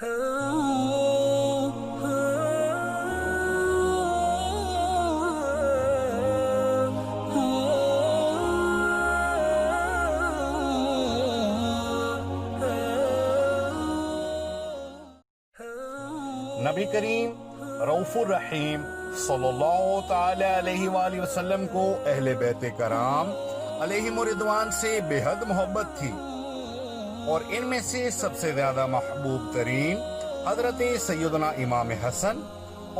نبی کریم رؤوف الرحیم صلی اللہ تعالی علیہ وآلہ وسلم کو اہل بیت کرام علیہم رضوان سے بے حد محبت تھی، اور ان میں سے سب سے زیادہ محبوب ترین حضرت سیدنا امام حسن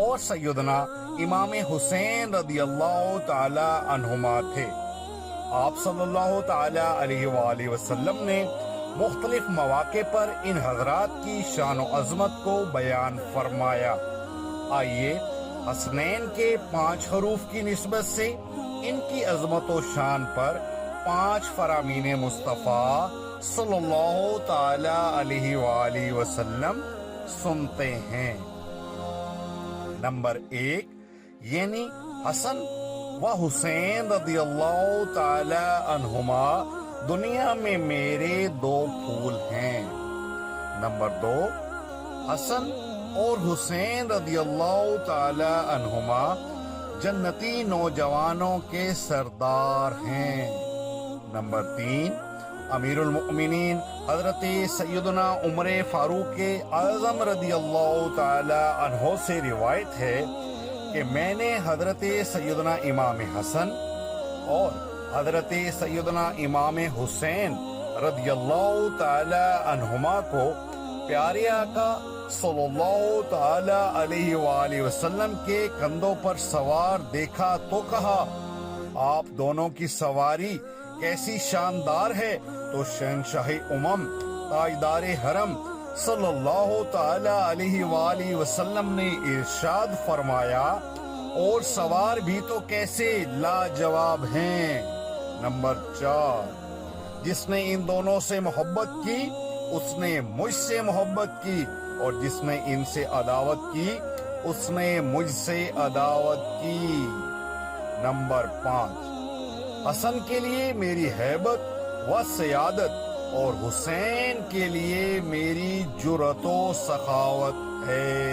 اور سیدنا امام حسین رضی اللہ تعالی عنہما تھے۔ آپ صلی اللہ تعالی علیہ وآلہ وسلم نے مختلف مواقع پر ان حضرات کی شان و عظمت کو بیان فرمایا۔ آئیے حسنین کے 5 حروف کی نسبت سے ان کی عظمت و شان پر 5 فرامین مصطفیٰ صلی اللہ تعالی علیہ وآلہ وسلم سنتے ہیں۔ نمبر 1 یعنی حسن و حسین رضی اللہ تعالی عنہما دنیا میں میرے 2 پھول ہیں۔ نمبر 2 حسن اور حسین رضی اللہ تعالی عنہما جنتی نوجوانوں کے سردار ہیں۔ نمبر 3 امیر المؤمنین حضرت سیدنا عمر فاروق اعظم رضی اللہ تعالی عنہ سے روایت ہے کہ میں نے حضرت سیدنا امام حسن اور حضرت سیدنا امام حسین رضی اللہ تعالی عنہما کو پیارے آقا صلی اللہ تعالی علیہ وآلہ وسلم کے کندھوں پر سوار دیکھا تو کہا، آپ دونوں کی سواری کیسی شاندار ہے۔ تو شہنشاہ امم تاجدار حرم صلی اللہ تعالی علیہ وآلہ وسلم نے ارشاد فرمایا، اور سوار بھی تو کیسے لاجواب ہیں۔ نمبر 4 جس نے ان دونوں سے محبت کی اس نے مجھ سے محبت کی، اور جس نے ان سے عداوت کی اس نے مجھ سے عداوت کی۔ نمبر 5 حسن کے لیے میری ہیبت و سیادت، اور حسین کے لیے میری جرأت و سخاوت ہے۔